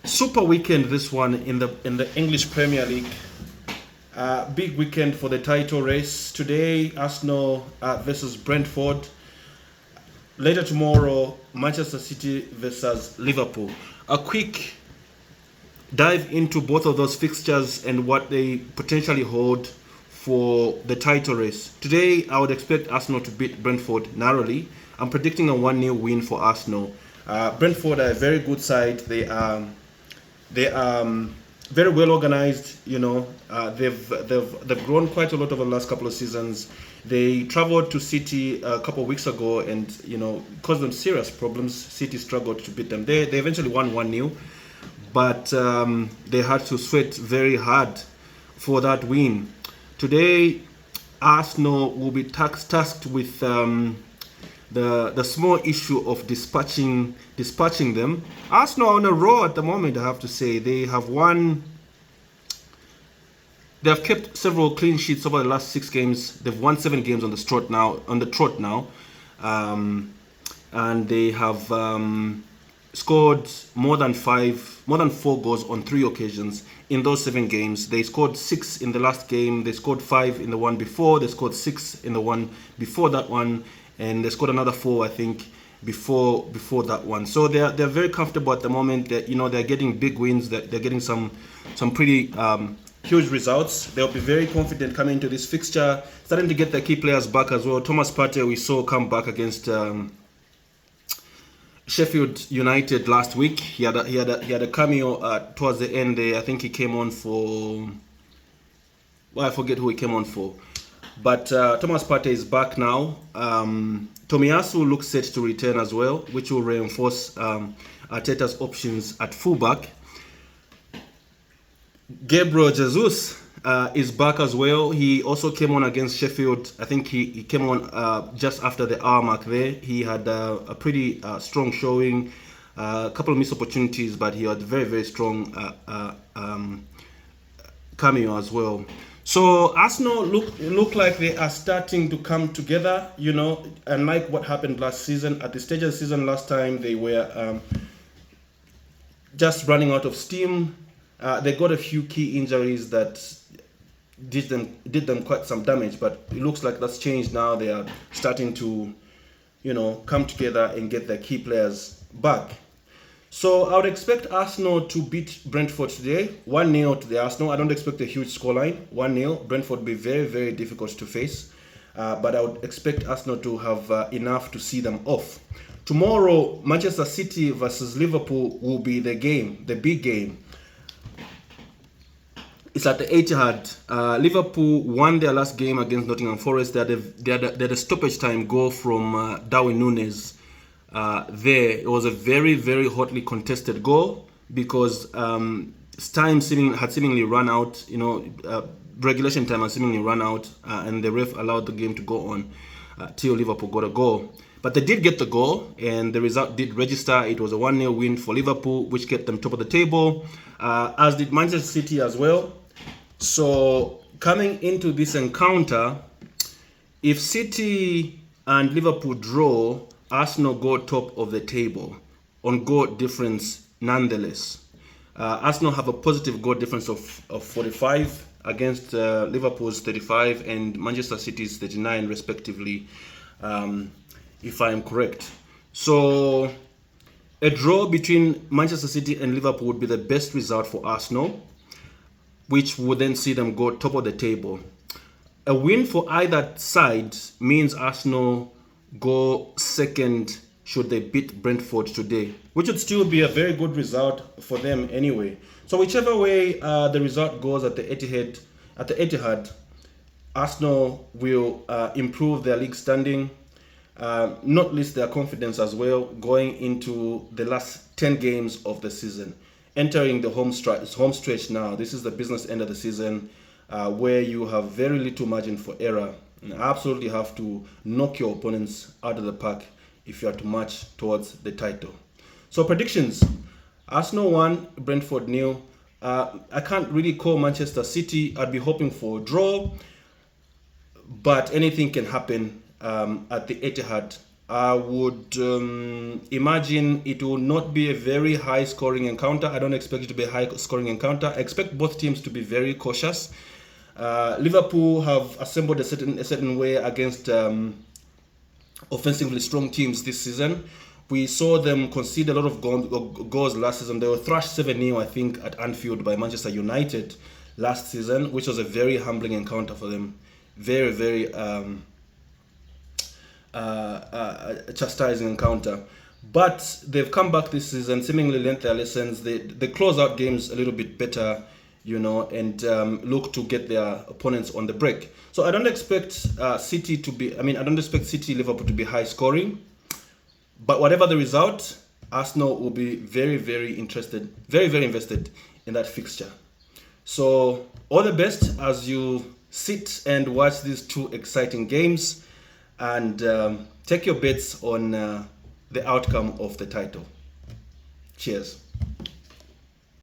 Super weekend, this one in the English Premier League. Big weekend for the title race. Today, Arsenal versus Brentford. Later tomorrow, Manchester City versus Liverpool. A quick dive into both of those fixtures and what they potentially hold for the title race. Today, I would expect Arsenal to beat Brentford narrowly. I'm predicting a 1-0 win for Arsenal. Brentford are a very good side. They are very well organized. They've grown quite a lot over the last couple of seasons. They traveled to City a couple of weeks ago and caused them serious problems. City struggled to beat them. They eventually won 1-0, but they had to sweat very hard for that win. Today, Arsenal will be tasked with the small issue of dispatching them. Arsenal are on a roll at the moment, I have to say. They have kept several clean sheets over the last 6 games. They've won 7 games on the trot now. And they have scored more than 4 goals on 3 occasions in those 7 games. They scored 6 in the last game. They scored 5 in the one before. They scored 6 in the one before that one, and they scored another 4, I think, before that one. So they're very comfortable at the moment. They're getting big wins. They're getting some pretty huge results. They'll be very confident coming into this fixture. Starting to get their key players back as well. Thomas Partey, we saw come back against Sheffield United last week. He had a cameo towards the end there. I think he came on for, I forget who he came on for. But Thomas Partey is back now. Tomiyasu looks set to return as well, which will reinforce Arteta's options at fullback. Gabriel Jesus is back as well. He also came on against Sheffield. I think he came on just after the hour mark there. He had a pretty strong showing, a couple of missed opportunities, but he had very, very strong cameo as well. So Arsenal look like they are starting to come together, unlike what happened last season. At the stage of the season last time, they were just running out of steam. They got a few key injuries that did them quite some damage, but it looks like that's changed now. They are starting to, come together and get their key players back. So I would expect Arsenal to beat Brentford today, 1-0 to the Arsenal. I don't expect a huge scoreline, 1-0. Brentford will be very, very difficult to face, but I would expect Arsenal to have enough to see them off. Tomorrow, Manchester City versus Liverpool will be the game, the big game. It's at the Etihad. Liverpool won their last game against Nottingham Forest. They had a stoppage time goal from Darwin Núñez. There, it was a very, very hotly contested goal because time had seemingly run out. Regulation time had seemingly run out, and the ref allowed the game to go on till Liverpool got a goal. But they did get the goal, and the result did register. It was a 1-0 win for Liverpool, which kept them top of the table, as did Manchester City as well. So coming into this encounter, if City and Liverpool draw, Arsenal go top of the table on goal difference nonetheless. Arsenal have a positive goal difference of 45 against Liverpool's 35 and Manchester City's 39 respectively, if I am correct. So a draw between Manchester City and Liverpool would be the best result for Arsenal, which would then see them go top of the table. A win for either side means Arsenal go second should they beat Brentford today, which would still be a very good result for them anyway. So whichever way the result goes at the Etihad, Arsenal will improve their league standing, not least their confidence as well, going into the last 10 games of the season. Entering the home stretch now. This is the business end of the season, where you have very little margin for error. You absolutely have to knock your opponents out of the park if you are to march towards the title. So predictions: Arsenal 1, Brentford 0. I can't really call Manchester City. I'd be hoping for a draw, but anything can happen at the Etihad I would imagine it will not be a very high scoring encounter. I don't expect it to be a high scoring encounter. I expect both teams to be very cautious. Liverpool have assembled a certain way against offensively strong teams this season. We saw them concede a lot of goals last season. They were thrashed 7-0, I think, at Anfield by Manchester United last season, which was a very humbling encounter for them. Very, very chastising encounter. But they've come back this season, seemingly learned their lessons. They close out games a little bit better, and look to get their opponents on the break. So I don't expect City to be. I don't expect City Liverpool to be high scoring. But whatever the result, Arsenal will be very, very interested, very, very invested in that fixture. So all the best as you sit and watch these two exciting games, and take your bets on the outcome of the title. Cheers.